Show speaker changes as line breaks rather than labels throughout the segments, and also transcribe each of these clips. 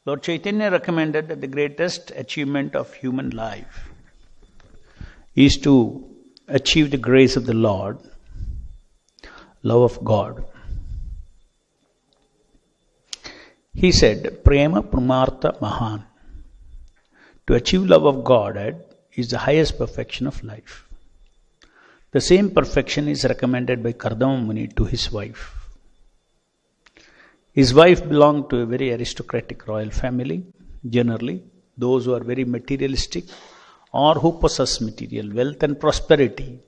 Lord Chaitanya recommended that the greatest achievement of human life is to achieve the grace of the Lord, love of God. He said, Prema Pramartha Mahan. To achieve love of God is the highest perfection of life. The same perfection is recommended by Kardama Muni to his wife. His wife belonged to a very aristocratic royal family. Generally, those who are very materialistic or who possess material wealth and prosperity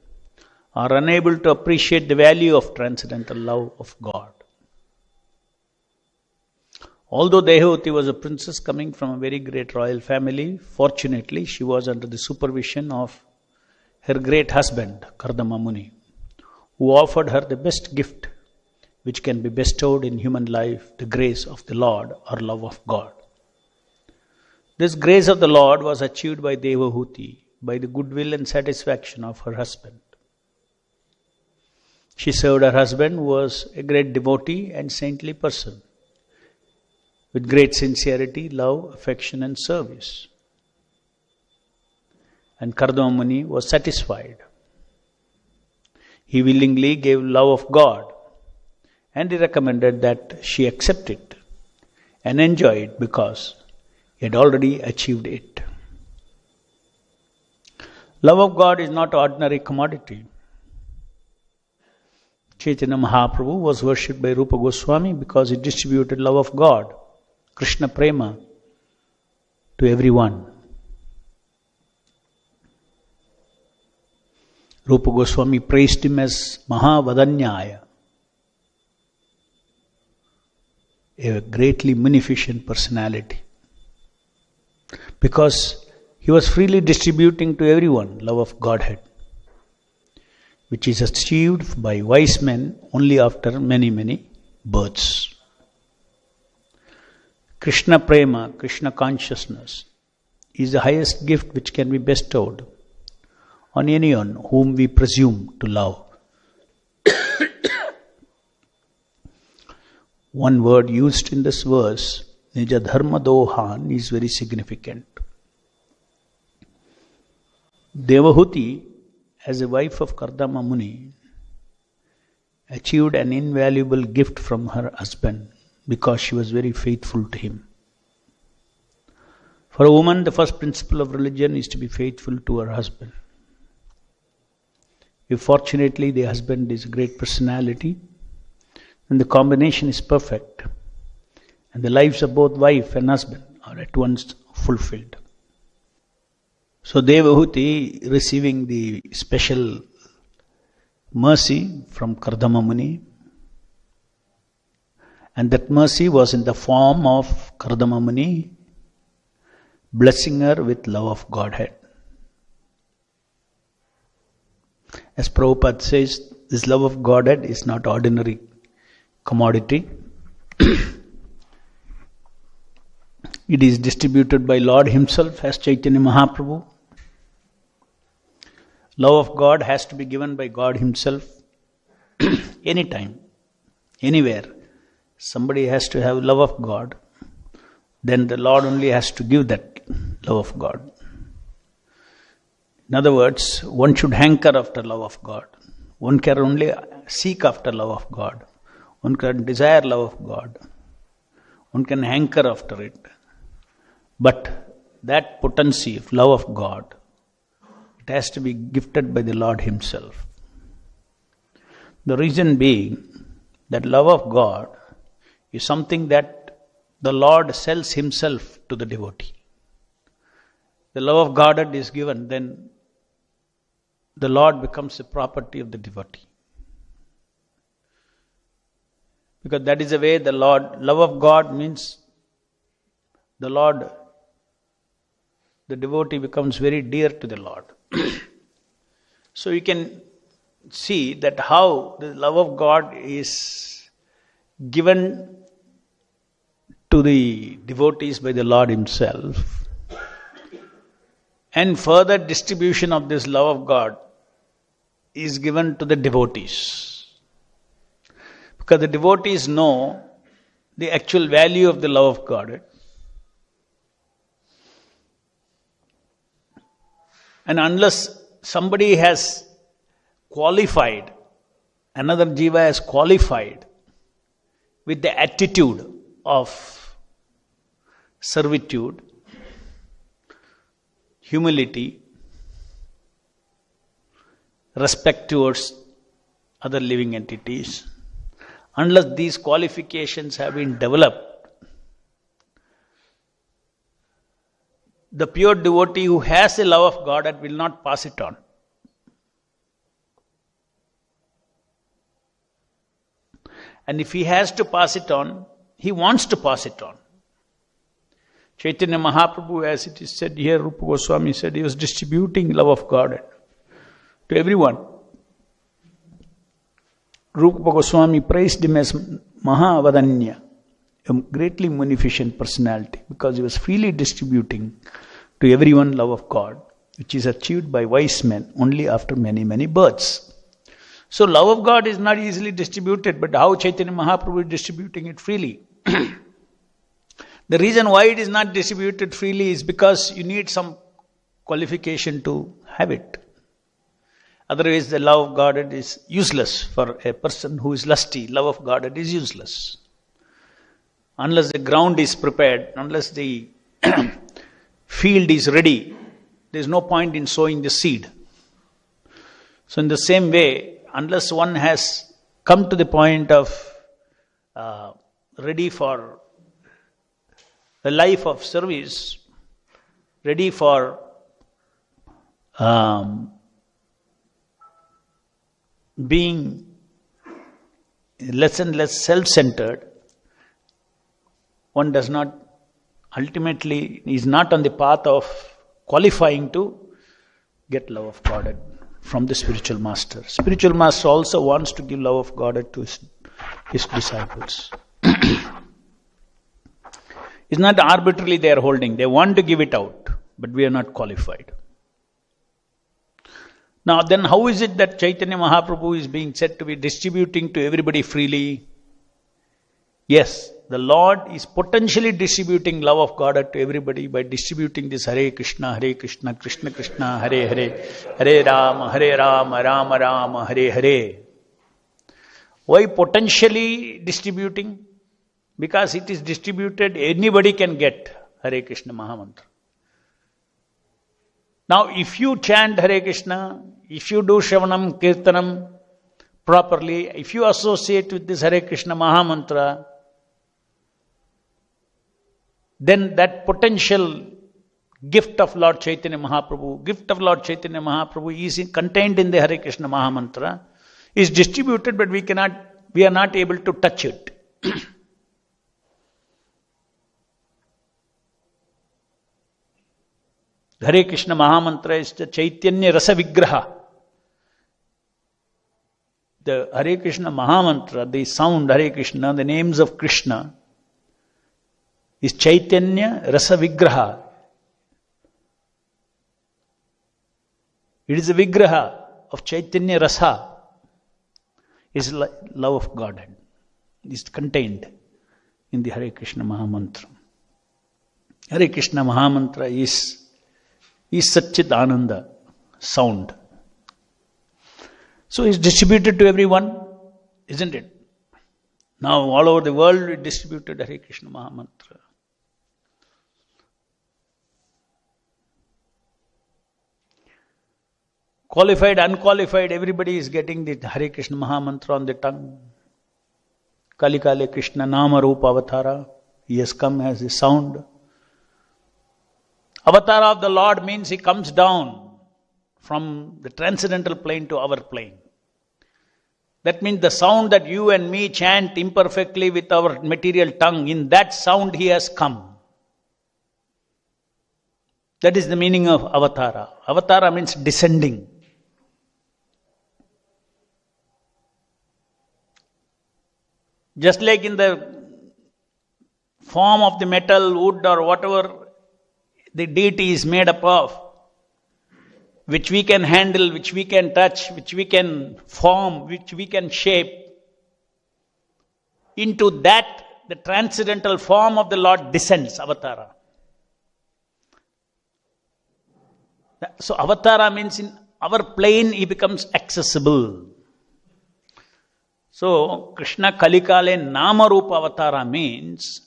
are unable to appreciate the value of transcendental love of God. Although Devahuti was a princess coming from a very great royal family, fortunately she was under the supervision of her great husband, Kardama Muni, who offered her the best gift which can be bestowed in human life, the grace of the Lord or love of God. This grace of the Lord was achieved by Devahuti by the goodwill and satisfaction of her husband. She served her husband, who was a great devotee and saintly person, with great sincerity, love, affection and service. And Kardama Muni was satisfied. He willingly gave love of God, and he recommended that she accept it and enjoy it because he had already achieved it. Love of God is not ordinary commodity. Chaitanya Mahaprabhu was worshipped by Rupa Goswami because he distributed love of God, Krishna Prema, to everyone. Rupa Goswami praised him as Mahavadanyaya, a greatly munificent personality, because he was freely distributing to everyone love of Godhead, which is achieved by wise men only after many, many births. Krishna Prema, Krishna consciousness, is the highest gift which can be bestowed on anyone whom we presume to love. One word used in this verse, Nija Dharma Dohan, is very significant. Devahuti, as a wife of Kardama Muni, achieved an invaluable gift from her husband because she was very faithful to him. For a woman, the first principle of religion is to be faithful to her husband. If fortunately the husband is a great personality, then the combination is perfect, and the lives of both wife and husband are at once fulfilled. So Devahuti, receiving the special mercy from Kardama Muni, and that mercy was in the form of Kardama Muni blessing her with love of Godhead. As Prabhupada says, this love of Godhead is not ordinary commodity. It is distributed by Lord Himself as Chaitanya Mahaprabhu. Love of God has to be given by God Himself anytime, anywhere. Somebody has to have love of God. Then the Lord only has to give that love of God. In other words, one should hanker after love of God. One can only seek after love of God. One can desire love of God. One can hanker after it. But that potency of love of God, it has to be gifted by the Lord Himself. The reason being that love of God is something that the Lord sells Himself to the devotee. The love of God is given, then the Lord becomes the property of the devotee. Because that is the way the Lord, love of God means the Lord, the devotee becomes very dear to the Lord. So you can see that how the love of God is given to the devotees by the Lord Himself, and further distribution of this love of God is given to the devotees. Because the devotees know the actual value of the love of God. And unless somebody has qualified, another jiva has qualified with the attitude of servitude, humility, respect towards other living entities, unless these qualifications have been developed, the pure devotee who has the love of God will not pass it on. And if he has to pass it on, he wants to pass it on. Chaitanya Mahaprabhu, as it is said here, Rupa Goswami said, he was distributing love of God to everyone. Rupa Goswami praised him as Mahavadanya, a greatly munificent personality, because he was freely distributing to everyone love of God, which is achieved by wise men only after many, many births. So love of God is not easily distributed, but how Chaitanya Mahaprabhu is distributing it freely. The reason why it is not distributed freely is because you need some qualification to have it. Otherwise the love of God is useless for a person who is lusty. Love of God is useless. Unless the ground is prepared, unless the field is ready, there is no point in sowing the seed. So in the same way, unless one has come to the point of ready for a life of service, ready for being less and less self-centered, one does not, ultimately is not on the path of qualifying to get love of God from the spiritual master. Spiritual master also wants to give love of God to his disciples. It's not arbitrarily they are holding. They want to give it out, but we are not qualified. Now then how is it that Chaitanya Mahaprabhu is being said to be distributing to everybody freely? Yes, the Lord is potentially distributing love of God to everybody by distributing this Hare Krishna, Krishna Krishna, Hare Hare, Hare Rama, Rama Rama, Hare Hare. Why potentially distributing? Because it is distributed, anybody can get Hare Krishna mahamantra. Now if you chant Hare Krishna, if you do Shravanam, Kirtanam properly, if you associate with this Hare Krishna mahamantra, then that potential gift of Lord Chaitanya Mahaprabhu is contained in the Hare Krishna mahamantra, is distributed, but we are not able to touch it. Hare Krishna mahamantra is the Chaitanya Rasa Vigraha. The Hare Krishna mahamantra, the sound Hare Krishna, the names of Krishna, is Chaitanya Rasa Vigraha. It is a Vigraha of Chaitanya Rasa. Is love of Godhead. It is contained in the Hare Krishna mahamantra. Hare Krishna mahamantra is Satchit Ananda sound. So it's distributed to everyone, isn't it? Now all over the world we distributed Hare Krishna mahamantra. Qualified, unqualified, everybody is getting the Hare Krishna mahamantra on the tongue. Kali Kale Krishna Nama Rupa Avatara. He has come as a sound. Avatar of the Lord means he comes down from the transcendental plane to our plane. That means the sound that you and me chant imperfectly with our material tongue, in that sound he has come. That is the meaning of avatara. Avatara means descending. Just like in the form of the metal, wood or whatever the deity is made up of, which we can handle, which we can touch, which we can form, which we can shape, into that the transcendental form of the Lord descends, avatara. So avatara means in our plane he becomes accessible. So Krishna Kalikale Nama Rupa Avatara means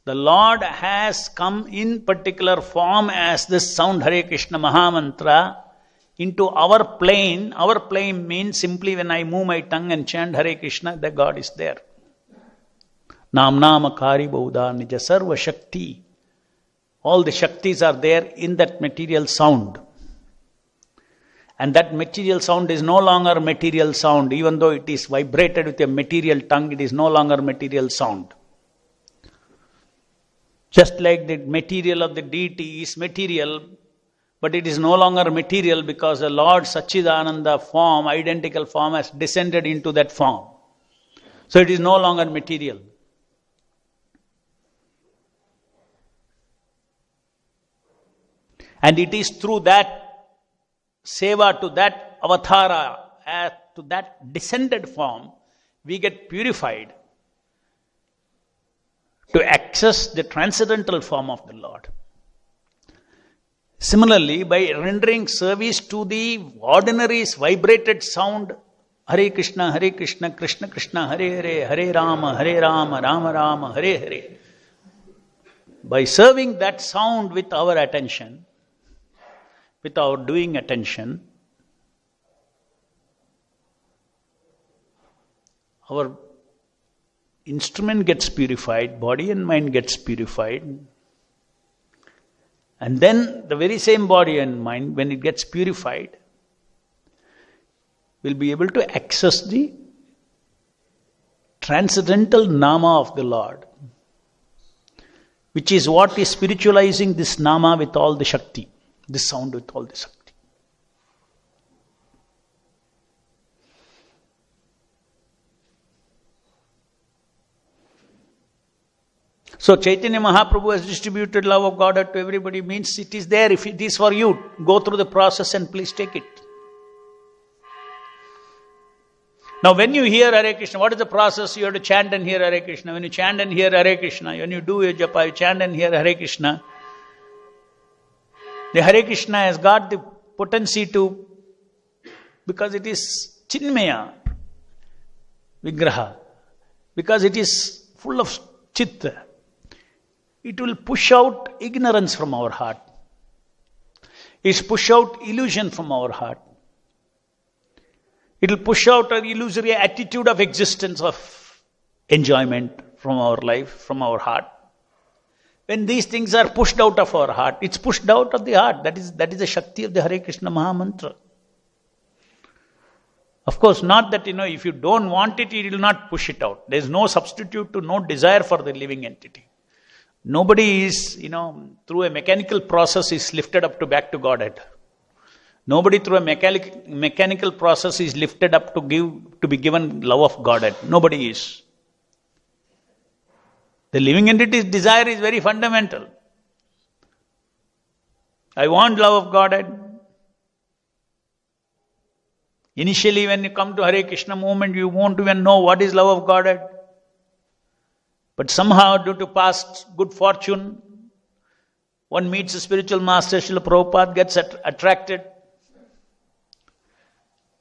the Lord has come in particular form as this sound Hare Krishna Mahamantra into our plane. Our plane means simply when I move my tongue and chant Hare Krishna, the God is there. Nam Nama Kari Bauda Nija Sarva Shakti. All the Shaktis are there in that material sound. And that material sound is no longer material sound. Even though it is vibrated with a material tongue, it is no longer material sound. Just like the material of the deity is material, but it is no longer material because the Lord Sachidananda form, identical form, has descended into that form. So it is no longer material. And it is through that seva to that avatara, to that descended form, we get purified to access the transcendental form of the Lord. Similarly, by rendering service to the ordinary vibrated sound, Hare Krishna, Krishna Krishna, Hare Hare, Hare Rama, Rama Rama, Hare Hare. By serving that sound with our attention, with our doing attention, our instrument gets purified, body and mind gets purified, and then the very same body and mind, when it gets purified, will be able to access the transcendental Nama of the Lord, which is what is spiritualizing this Nama with all the Shakti, this sound with all the Shakti. So Chaitanya Mahaprabhu has distributed love of God to everybody, means it is there. If it is for you, go through the process and please take it. Now when you hear Hare Krishna, what is the process? You have to chant and hear Hare Krishna. When you chant and hear Hare Krishna, when you do your japa, you chant and hear Hare Krishna, the Hare Krishna has got the potency to, because it is Chinmaya Vigraha, because it is full of Chitta, it will push out ignorance from our heart. It will push out illusion from our heart. It will push out an illusory attitude of existence, of enjoyment from our life, from our heart. When these things are pushed out of our heart, it's pushed out of the heart. That is the Shakti of the Hare Krishna Mahamantra. Of course, not that, if you don't want it, it will not push it out. There is no substitute to no desire for the living entity. Nobody is, through a mechanical process is lifted up to back to Godhead. Nobody through a mechanical process is lifted up to be given love of Godhead. Nobody is. The living entity's desire is very fundamental. I want love of Godhead. Initially, when you come to Hare Krishna movement, you won't even know what is love of Godhead. But somehow, due to past good fortune, one meets a spiritual master, Srila Prabhupada, gets attracted.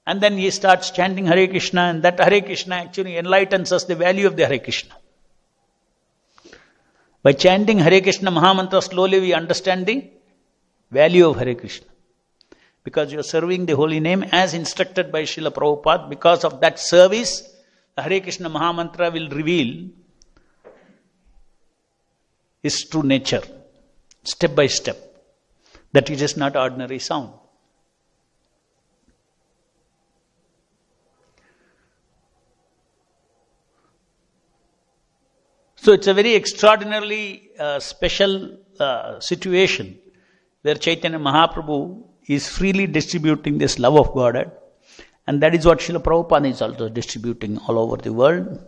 And then he starts chanting Hare Krishna, and that Hare Krishna actually enlightens us the value of the Hare Krishna. By chanting Hare Krishna Mahamantra, slowly we understand the value of Hare Krishna. Because you are serving the holy name as instructed by Srila Prabhupada. Because of that service, the Hare Krishna Mahamantra will reveal his true nature, step by step, that it is not ordinary sound. So it's a very extraordinarily special situation where Chaitanya Mahaprabhu is freely distributing this love of Godhead, and that is what Srila Prabhupada is also distributing all over the world,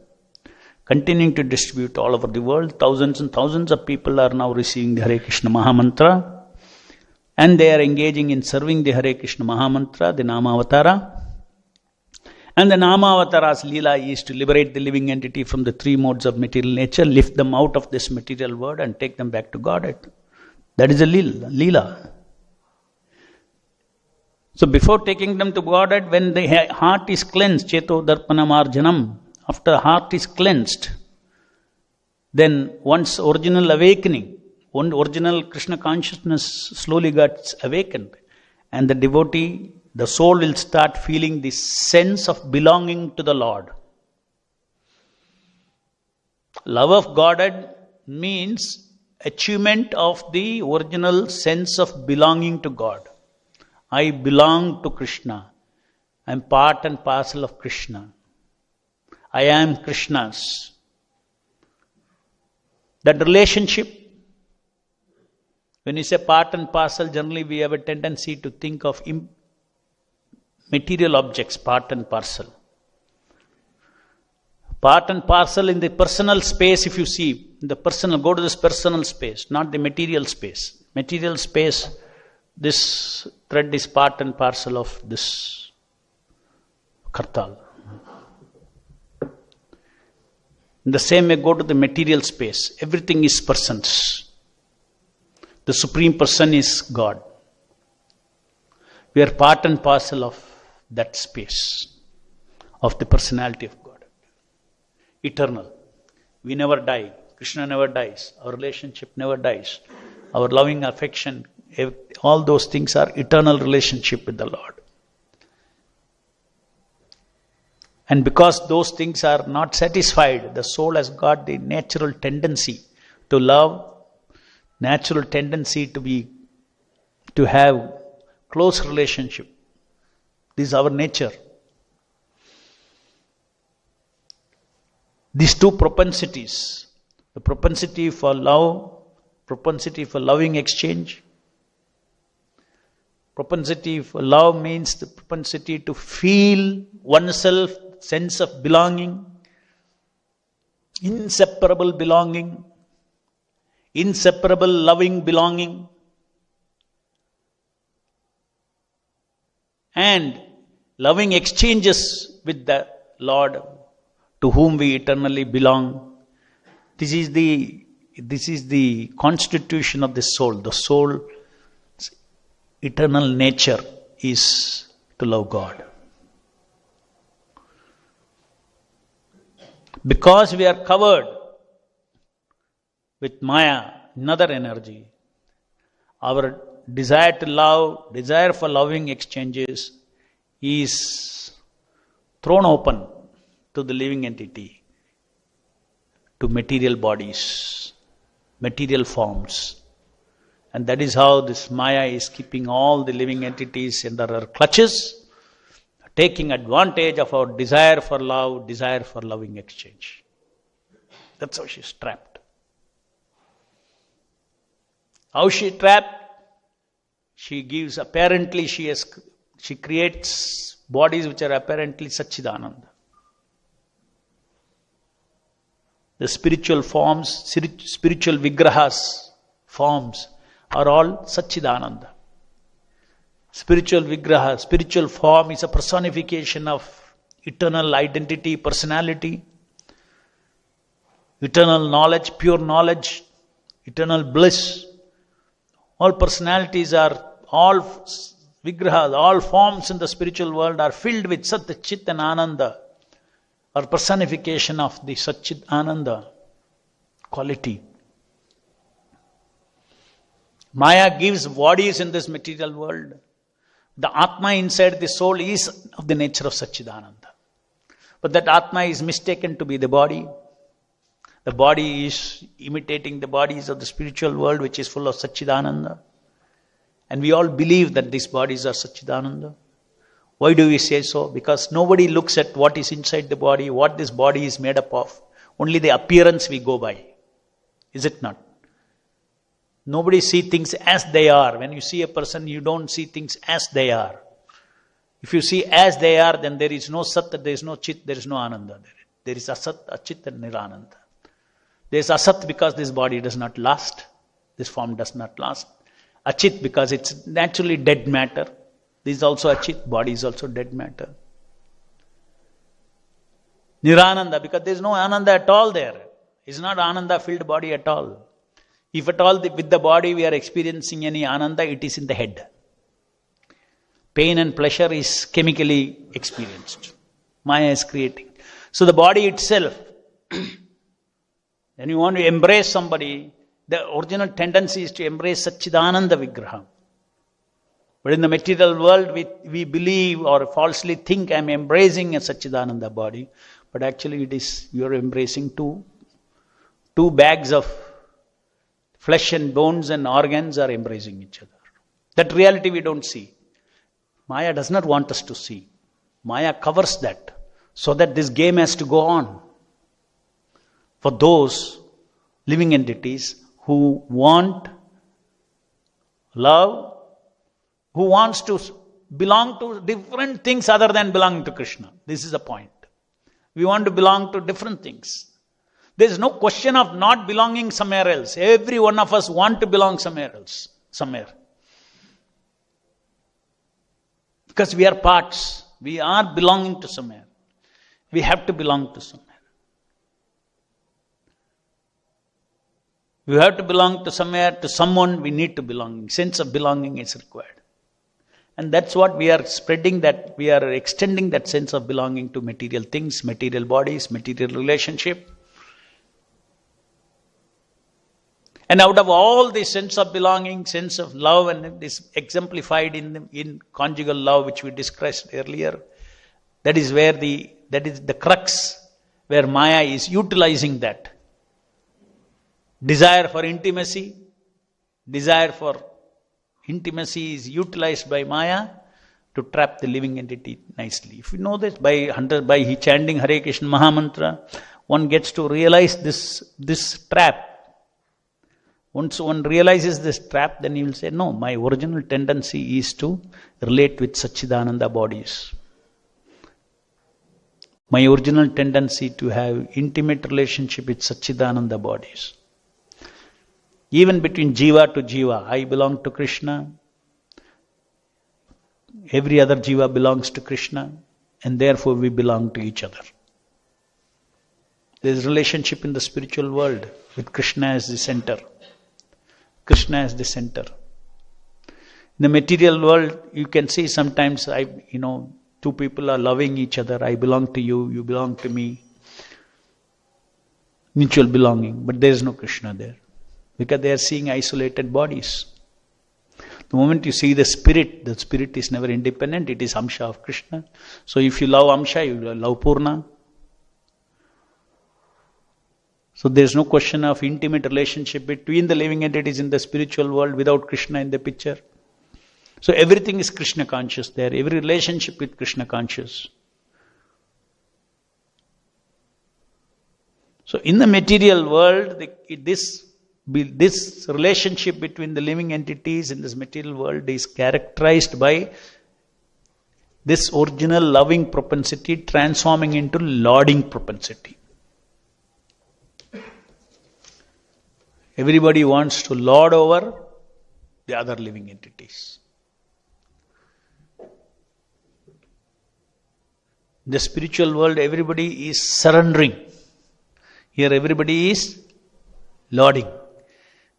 continuing to distribute all over the world. Thousands and thousands of people are now receiving the Hare Krishna Mahamantra, and they are engaging in serving the Hare Krishna Mahamantra, the Nama Avatara. And the Nama Avatara's Leela is to liberate the living entity from the three modes of material nature, lift them out of this material world and take them back to Godhead. That is a Leela. So before taking them to Godhead, when the heart is cleansed, Cheto Darpanam Arjanam, after heart is cleansed, then one's original awakening, one original Krishna consciousness slowly gets awakened. And the devotee, the soul will start feeling this sense of belonging to the Lord. Love of Godhead means achievement of the original sense of belonging to God. I belong to Krishna. I am part and parcel of Krishna. I am Krishna's. That relationship, when you say part and parcel, generally we have a tendency to think of material objects, part and parcel. Part and parcel in the personal space, if you see, in the personal, go to this personal space, not the material space. Material space, this thread is part and parcel of this kartal. In the same way, go to the material space. Everything is persons. The Supreme Person is God. We are part and parcel of that space, of the personality of God. Eternal. We never die. Krishna never dies. Our relationship never dies. Our loving affection, all those things are eternal relationship with the Lord. And because those things are not satisfied, the soul has got the natural tendency to love, natural tendency to have close relationship. This is our nature. These two propensities, the propensity for love, propensity for loving exchange. Propensity for love means the propensity to feel oneself, sense of belonging, inseparable belonging, inseparable loving belonging, and loving exchanges with the Lord to whom we eternally belong. This is the constitution of the soul. The soul's eternal nature is to love God. Because we are covered with Maya, another energy, our desire to love, desire for loving exchanges is thrown open to the living entity, to material bodies, material forms. And that is how this Maya is keeping all the living entities under her clutches, taking advantage of our desire for love, desire for loving exchange. That's how she's trapped. How she trapped? She gives, apparently she creates bodies which are apparently Satchidananda. The spiritual forms, spiritual vigrahas, forms are all Satchidananda. Spiritual vigraha, spiritual form is a personification of eternal identity, personality, eternal knowledge, pure knowledge, eternal bliss. All personalities are, all vigrahas, all forms in the spiritual world are filled with Sat, Chit and Ananda, or personification of the Sat, Chit, Ananda quality. Maya gives bodies in this material world. The Atma inside the soul is of the nature of Satchidananda. But that Atma is mistaken to be the body. The body is imitating the bodies of the spiritual world, which is full of Satchidananda. And we all believe that these bodies are Satchidananda. Why do we say so? Because nobody looks at what is inside the body, what this body is made up of. Only the appearance we go by. Is it not? Nobody sees things as they are. When you see a person, you don't see things as they are. If you see as they are, then there is no Sat, there is no Chit, there is no Ananda. There is Asat, Achit and Nirananda. There is Asat because this body does not last. This form does not last. Achit because it's naturally dead matter. This is also Achit, body is also dead matter. Nirananda because there is no Ananda at all there. It's not Ananda filled body at all. If at all with the body we are experiencing any Ananda, it is in the head. Pain and pleasure is chemically experienced. Maya is creating. So the body itself, when you want to embrace somebody, the original tendency is to embrace Satchidananda Vigraha. But in the material world, we believe or falsely think I am embracing a Satchidananda body, but actually it is, you are embracing two bags of flesh and bones and organs are embracing each other. That reality we don't see. Maya does not want us to see. Maya covers that so that this game has to go on. For those living entities who want love, who wants to belong to different things other than belonging to Krishna. This is the point. We want to belong to different things. There is no question of not belonging somewhere else. Every one of us want to belong somewhere else. Somewhere. Because we are parts. We are belonging to somewhere. We have to belong to somewhere. We have to belong to somewhere, to someone, we need to belong. Sense of belonging is required. And that's what we are spreading, that we are extending that sense of belonging to material things, material bodies, material relationship. And out of all this sense of belonging, sense of love, and this exemplified in conjugal love, which we discussed earlier, that is the crux where Maya is utilizing that. Desire for intimacy is utilized by Maya to trap the living entity nicely. If you know this, by chanting Hare Krishna mahamantra, one gets to realize this trap. Once one realizes this trap, then he will say, no, my original tendency is to relate with Satchidananda bodies. My original tendency to have intimate relationship with Satchidananda bodies. Even between jiva to jiva, I belong to Krishna. Every other jiva belongs to Krishna, and therefore we belong to each other. There is relationship in the spiritual world with Krishna as the center. Krishna as the center. In the material world, you can see sometimes two people are loving each other. I belong to you, you belong to me. Mutual belonging, but there is no Krishna there. Because they are seeing isolated bodies. The moment you see the spirit is never independent, it is Amsha of Krishna. So if you love Amsha, you love Purna. So there is no question of intimate relationship between the living entities in the spiritual world without Krishna in the picture. So everything is Krishna conscious there, every relationship with Krishna conscious. So in the material world, this relationship between the living entities in this material world is characterized by this original loving propensity transforming into lauding propensity. Everybody wants to lord over the other living entities. In the spiritual world, everybody is surrendering. Here everybody is lauding.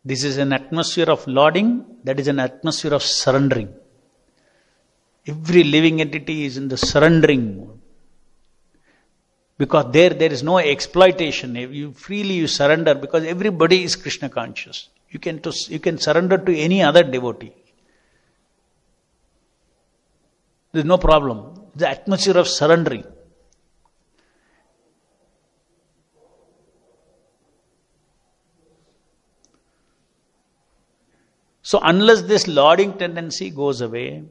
This is an atmosphere of lauding, that is an atmosphere of surrendering. Every living entity is in the surrendering mode. Because there is no exploitation. You surrender because everybody is Krishna conscious. You can surrender to any other devotee. There is no problem. The atmosphere of surrendering. So unless this lauding tendency goes away,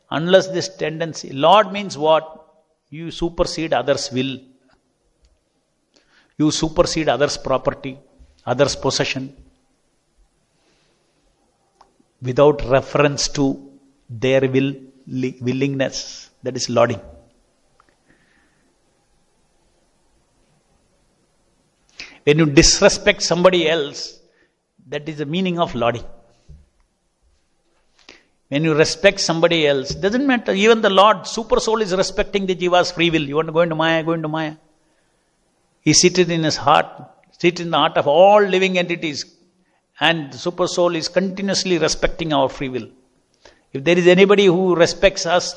unless this tendency, laud means what? You supersede others' will. You supersede others' property, others' possession, without reference to their willingness. That is lauding. When you disrespect somebody else, that is the meaning of lauding. When you respect somebody else, doesn't matter, even the Lord, super soul is respecting the jiva's free will. You want to go into Maya, go into Maya. He seated in his heart, seated in the heart of all living entities, and the super soul is continuously respecting our free will. If there is anybody who respects us,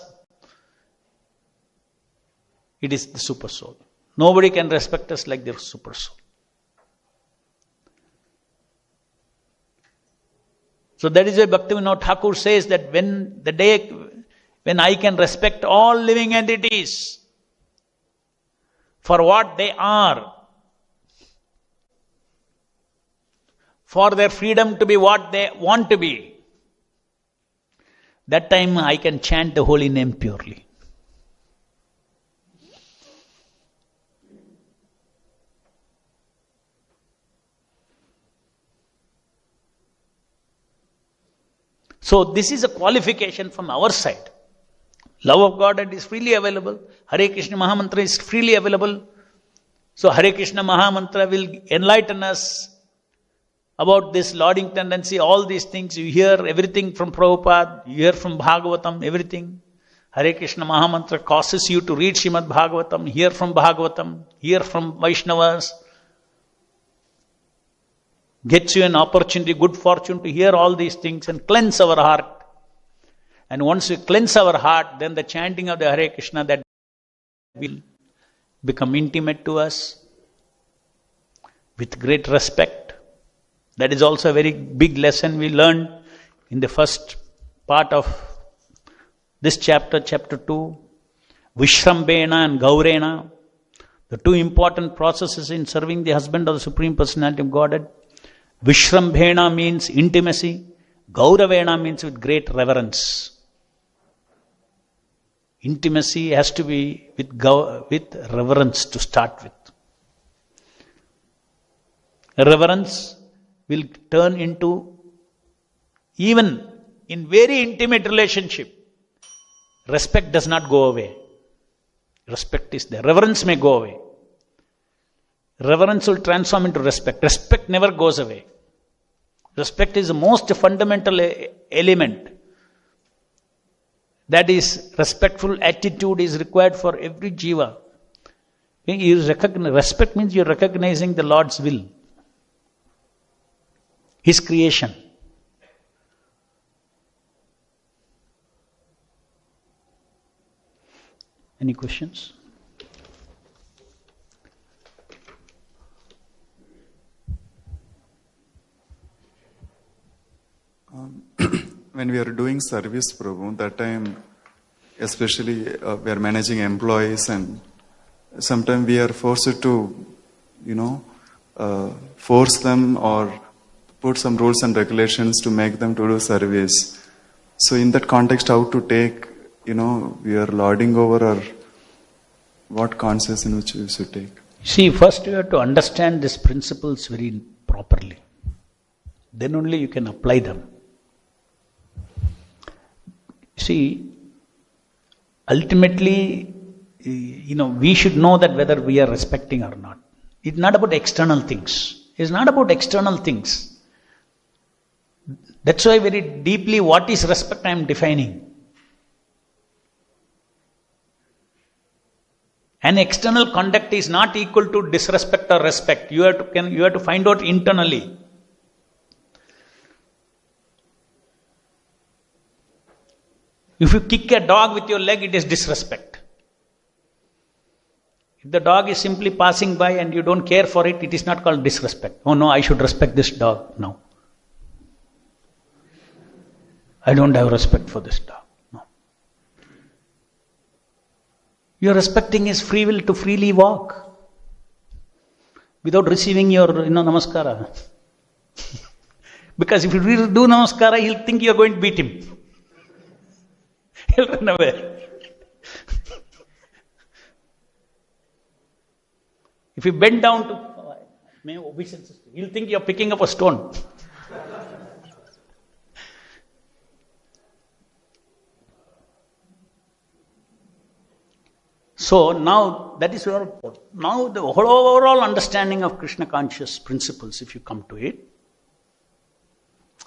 it is the super soul. Nobody can respect us like the super soul. So that is why Bhaktivedanta Thakur says that when the day when I can respect all living entities for what they are, for their freedom to be what they want to be, that time I can chant the holy name purely. So this is a qualification from our side. Love of God is freely available. Hare Krishna mahamantra is freely available. So Hare Krishna mahamantra will enlighten us about this lauding tendency, all these things. You hear everything from Prabhupada, you hear from Bhagavatam, everything. Hare Krishna mahamantra causes you to read Srimad Bhagavatam, hear from Bhagavatam, hear from Vaishnavas. Gets you an opportunity, good fortune to hear all these things and cleanse our heart. And once we cleanse our heart, then the chanting of the Hare Krishna, that will become intimate to us with great respect. That is also a very big lesson we learned in the first part of this chapter, chapter 2. Vishrambena and Gaurena, the two important processes in serving the husband of the Supreme Personality of Godhead. Vishrambena means intimacy. Gauravena means with great reverence. Intimacy has to be with reverence to start with. Reverence will turn into, even in very intimate relationship, respect does not go away. Respect is there. Reverence may go away. Reverence will transform into respect. Respect never goes away. Respect is the most fundamental element. That is, respectful attitude is required for every jiva. Respect means you are recognizing the Lord's will, His creation. Any questions?
When we are doing service, Prabhu, that time, especially we are managing employees, and sometimes we are forced to, force them or put some rules and regulations to make them to do service. So in that context, how to take, we are lording over, or what conscience in which we should take?
See, first you have to understand these principles very properly. Then only you can apply them. See, ultimately, we should know that whether we are respecting or not. It's not about external things. It's not about external things. That's why very deeply what is respect I am defining. An external conduct is not equal to disrespect or respect. You have to find out internally. If you kick a dog with your leg, it is disrespect. If the dog is simply passing by and you don't care for it, it is not called disrespect. Oh no, I should respect this dog. No. I don't have respect for this dog. No. You are respecting his free will to freely walk without receiving your namaskara. Because if you do namaskara, he'll think you are going to beat him. He'll run away. If you bend down to he'll think you're picking up a stone. So now that is your now the whole overall understanding of Krishna conscious principles, if you come to it.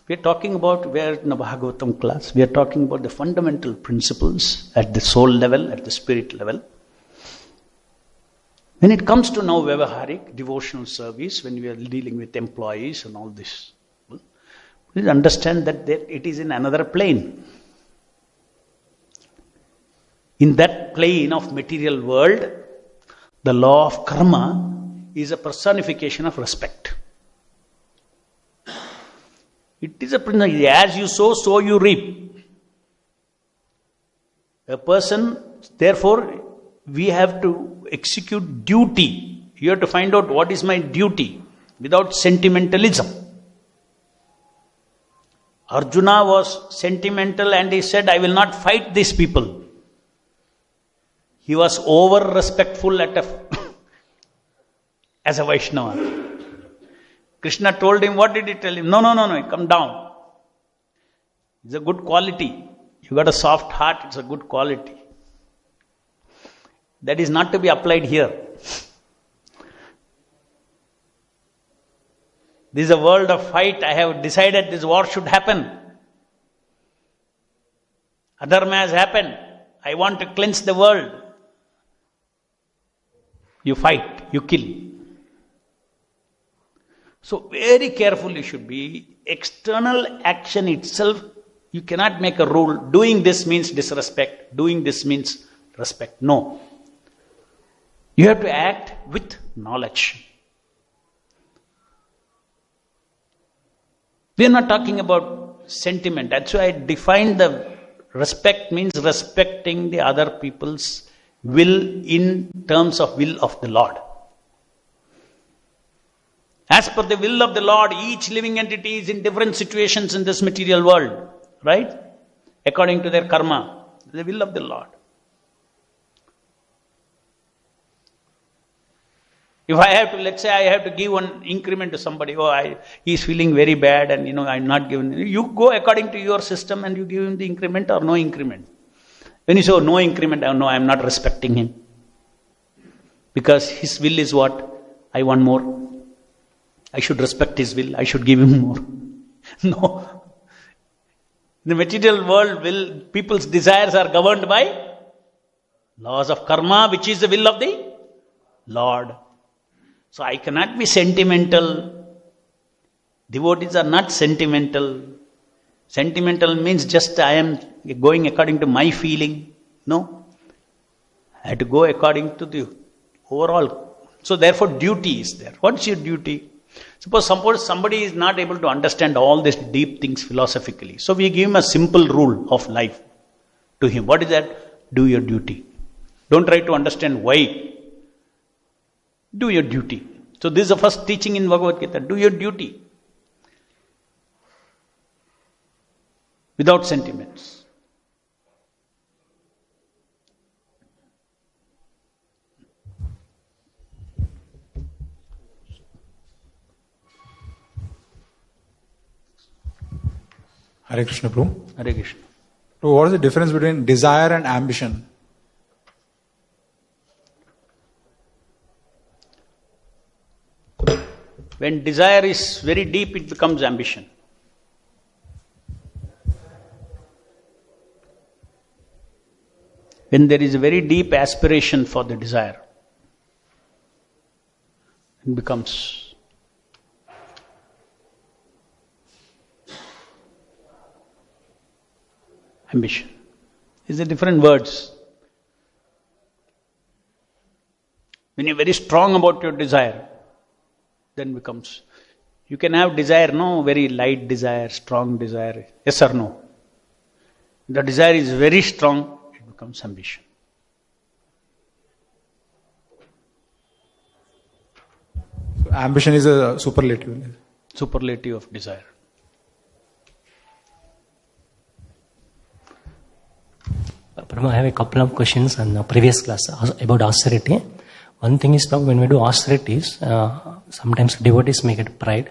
We are talking about, we are in a Bhagavatam class, we are talking about the fundamental principles at the soul level, at the spirit level. When it comes to now Vyavaharik, devotional service, when we are dealing with employees and all this, please understand that it is in another plane. In that plane of material world, the law of karma is a personification of respect. It is a principle. As you sow, so you reap. A person, therefore, we have to execute duty. You have to find out what is my duty without sentimentalism. Arjuna was sentimental and he said, I will not fight these people. He was over respectful as a Vaishnava. Krishna told him, what did he tell him? No, come down. It's a good quality. You got a soft heart, it's a good quality. That is not to be applied here. This is a world of fight. I have decided this war should happen. Adharma has happened. I want to cleanse the world. You fight, you kill. So very careful you should be. External action itself, you cannot make a rule. Doing this means disrespect. Doing this means respect. No. You have to act with knowledge. We are not talking about sentiment. That's why I defined the respect means respecting the other people's will in terms of will of the Lord. As per the will of the Lord, each living entity is in different situations in this material world, right? According to their karma, the will of the Lord. If I have to, let's say I have to give one increment to somebody, he is feeling very bad and I'm not giving, you go according to your system and you give him the increment or no increment. When you say, no increment, no, I am not respecting him. Because his will is what? I want more. I should respect his will. I should give him more. No. In the material world, people's desires are governed by laws of karma, which is the will of the Lord. So I cannot be sentimental. Devotees are not sentimental. Sentimental means just I am going according to my feeling. No. I have to go according to the overall. So therefore duty is there. What's your duty? Suppose somebody is not able to understand all these deep things philosophically. So we give him a simple rule of life to him. What is that? Do your duty. Don't try to understand why. Do your duty. So this is the first teaching in Bhagavad Gita. Do your duty. Without sentiments.
Hare Krishna, Prabhu.
Hare Krishna.
Prabhu, what is the difference between desire and ambition?
When desire is very deep, it becomes ambition. When there is a very deep aspiration for the desire, it becomes ambition. These are different words. When you're very strong about your desire, then becomes, you can have desire, no, very light desire, strong desire, yes or no. The desire is very strong, it becomes ambition.
So ambition is a superlative.
Superlative of desire.
Prabhu, I have a couple of questions on the previous class about austerity. One thing is, Prabhu, when we do austerities, sometimes devotees may get pride.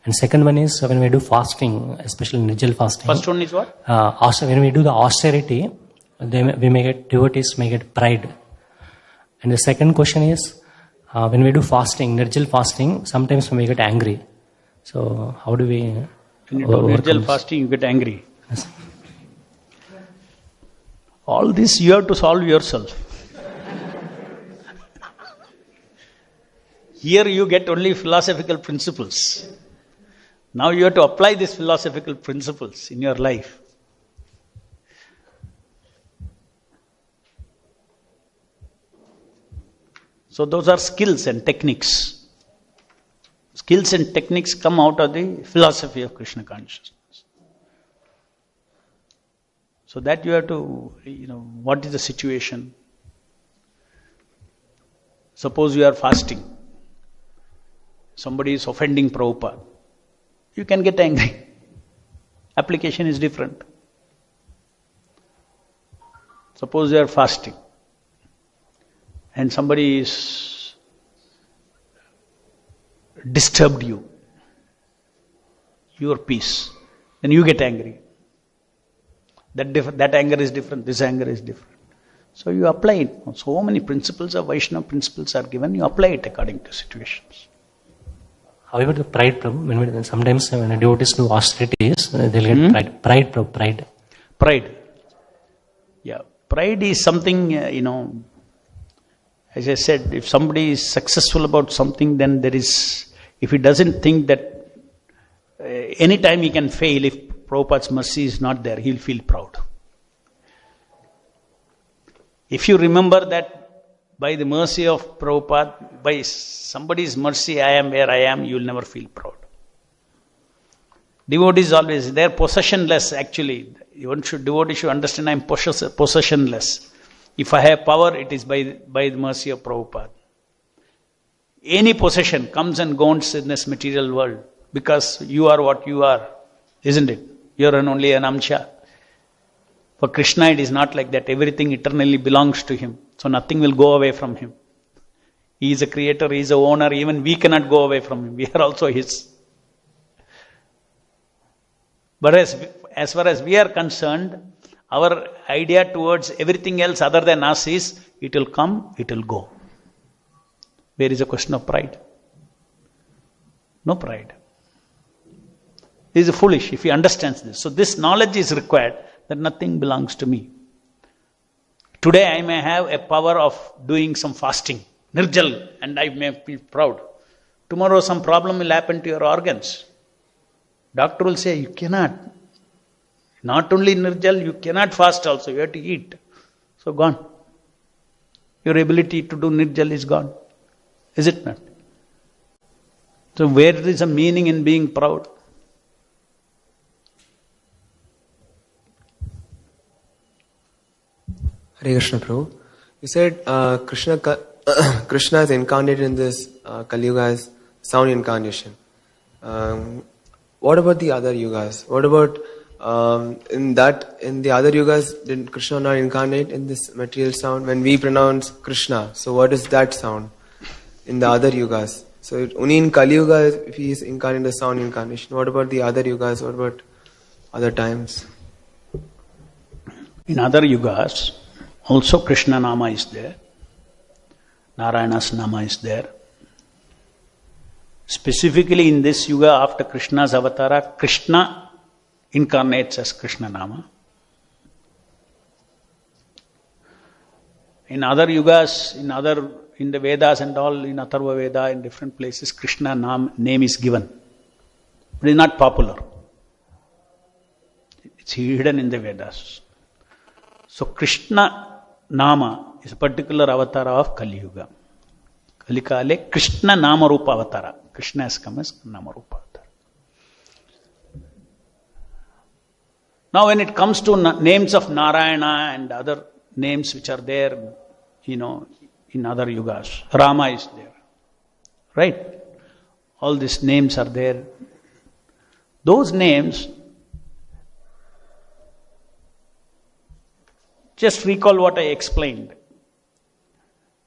And second one is when we do fasting, especially Nirjal fasting.
First one is what?
When we do the austerity, devotees may get pride. And the second question is, when we do fasting, Nirjal fasting, sometimes we may get angry. So how do we...
When you do Nirjal fasting, you get angry.
Yes.
All this you have to solve yourself. Here you get only philosophical principles. Now you have to apply these philosophical principles in your life. So those are skills and techniques. Skills and techniques come out of the philosophy of Krishna consciousness. So that you have to, what is the situation? Suppose you are fasting. Somebody is offending Prabhupada. You can get angry. Application is different. Suppose you are fasting and somebody is disturbed you, your peace, then you get angry. That anger is different, this anger is different. So you apply it. So many principles of Vaishnava principles are given, you apply it according to situations.
However, the pride problem, sometimes when a devotees do austerities, they'll get pride.
Pride. Yeah. Pride is something, as I said, if somebody is successful about something, then if he doesn't think that any time he can fail, if Prabhupada's mercy is not there, he'll feel proud. If you remember that by the mercy of Prabhupada, by somebody's mercy, I am where I am, you'll never feel proud. Devotees always, they're possessionless actually. Devotee should understand I am possessionless. If I have power, it is by the mercy of Prabhupada. Any possession comes and goes in this material world because you are what you are, isn't it? You are only an amsha. For Krishna it is not like that. Everything eternally belongs to Him. So nothing will go away from Him. He is a creator, He is a owner. Even we cannot go away from Him. We are also His. But as far as we are concerned, our idea towards everything else other than us is, it will come, it will go. Where is a question of pride? No pride. This is foolish if he understands this. So this knowledge is required that nothing belongs to me. Today I may have a power of doing some fasting, nirjal, and I may feel proud. Tomorrow some problem will happen to your organs. Doctor will say, you cannot. Not only nirjal, you cannot fast also, you have to eat. So gone. Your ability to do nirjal is gone. Is it not? So where is the meaning in being proud?
Hare Krishna, Prabhu. You said Krishna is incarnated in this Kali Yuga as sound incarnation. What about the other yugas? What about in the other yugas, did Krishna not incarnate in this material sound? When we pronounce Krishna, so what is that sound in the other yugas? So only in Kali Yuga, if he is incarnate in the sound incarnation. What about the other yugas? What about other times?
In other yugas, also Krishna Nama is there. Narayana's Nama is there. Specifically in this yuga, after Krishna's avatara, Krishna incarnates as Krishna Nama. In other yugas, in the Vedas and all, in Atharva Veda, in different places, Krishna name is given. But it is not popular. It's hidden in the Vedas. So Krishna Nama is a particular avatara of Kali Yuga. Kali Kale, Krishna Nama Rupa avatara. Krishna has come as Nama Rupa avatara. Now when it comes to names of Narayana and other names which are there, in other yugas, Rama is there. Right? All these names are there. Those names, just recall what I explained.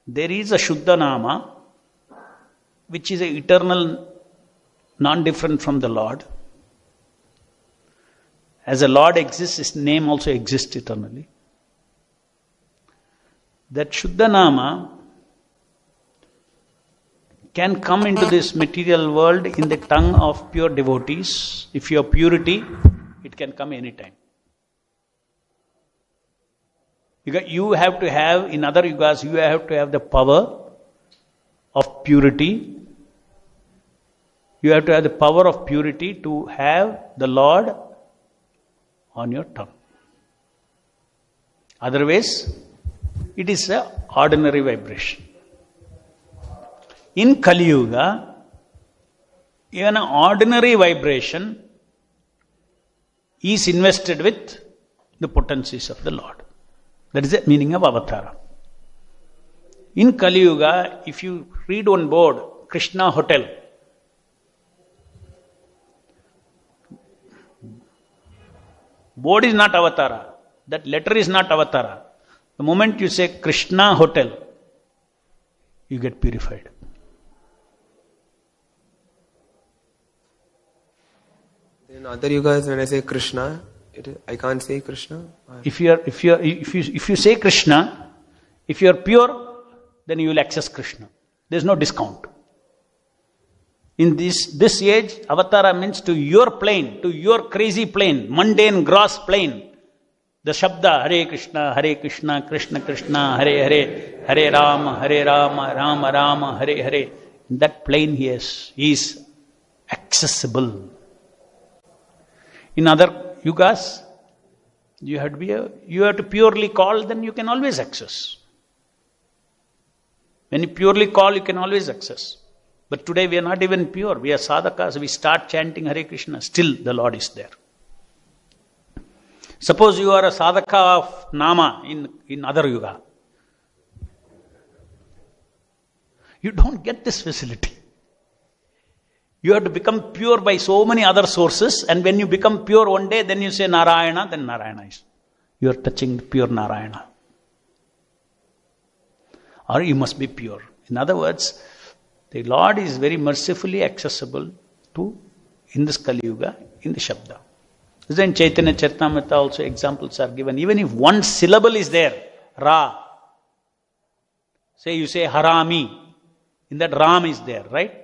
There is a Shuddha Nama, which is an eternal, non-different from the Lord. As the Lord exists, His name also exists eternally. That Shuddha Nama can come into this material world in the tongue of pure devotees. If you have purity, it can come anytime. You have to have, in other yugas, you have to have the power of purity. You have to have the power of purity to have the Lord on your tongue. Otherwise, it is an ordinary vibration. In Kali Yuga, even an ordinary vibration is invested with the potencies of the Lord. That is the meaning of avatara. In Kali Yuga, if you read on board Krishna Hotel, board is not avatara. That letter is not avatara. The moment you say Krishna Hotel, you get purified.
In other yugas, when I say Krishna, I can't say Krishna.
If you say Krishna, if you are pure, then you will access Krishna. There is no discount. In this age, avatara means to your plane, to your crazy plane, mundane, gross plane. The Shabda, Hare Krishna, Krishna Krishna, Hare Hare, Hare Rama, Rama Rama, Hare Hare. In that plane he is accessible. In other yugas, you have to purely call, then you can always access. When you purely call, you can always access. But today we are not even pure. We are sadhakas. We start chanting Hare Krishna. Still the Lord is there. Suppose you are a sadhaka of Nama in other yuga. You don't get this facility. You have to become pure by so many other sources, and when you become pure one day, then you say Narayana, then Narayana is. You are touching pure Narayana. Or you must be pure. In other words, the Lord is very mercifully accessible to, in this Kali Yuga, in the Shabda. In Chaitanya Charitamrita also examples are given. Even if one syllable is there, Ra. Say you say Harami, in that Ram is there, right?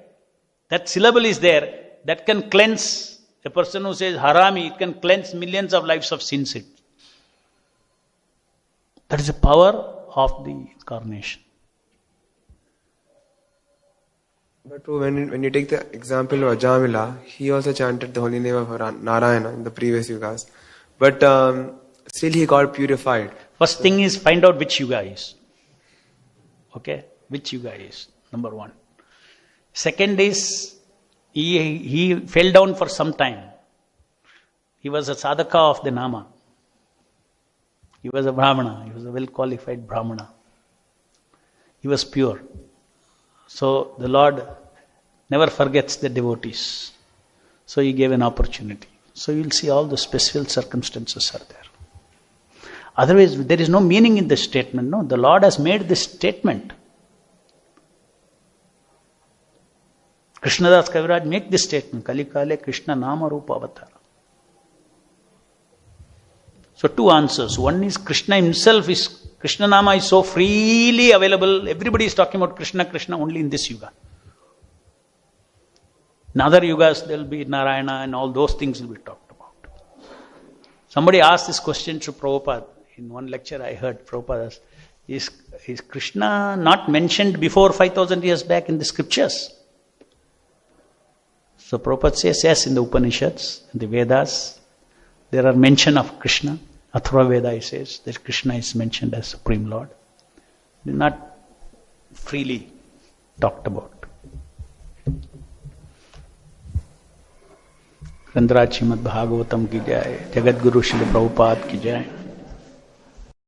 That syllable is there, that can cleanse. A person who says Harami, it can cleanse millions of lives of sins. That is the power of the incarnation.
But when you take the example of Ajamila, he also chanted the holy name of Narayana in the previous yugas. But still he got purified.
First thing is find out which yuga is. Okay? Which yuga is, number one. Second is, he fell down for some time. He was a sadhaka of the Nama. He was a Brahmana. He was a well-qualified Brahmana. He was pure. So the Lord never forgets the devotees. So he gave an opportunity. So you will see all the special circumstances are there. Otherwise, there is no meaning in this statement. No, the Lord has made this statement. Krishnadas Kaviraj make this statement, Kali Kale Krishna Nama Rupa Avatara. So two answers. One is Krishna himself is, Krishna Nama is so freely available. Everybody is talking about Krishna, Krishna only in this yuga. In other yugas there will be Narayana and all those things will be talked about. Somebody asked this question to Prabhupada. In one lecture I heard Prabhupada ask, is Krishna not mentioned before 5,000 years back in the scriptures? So Prabhupada says, yes, in the Upanishads, in the Vedas, there are mention of Krishna. Atharva Veda says that Krishna is mentioned as Supreme Lord. It is not freely talked about. Grantaraj Srimad Bhagavatam ki jai, Jagat Guru Srila Prabhupada ki jai.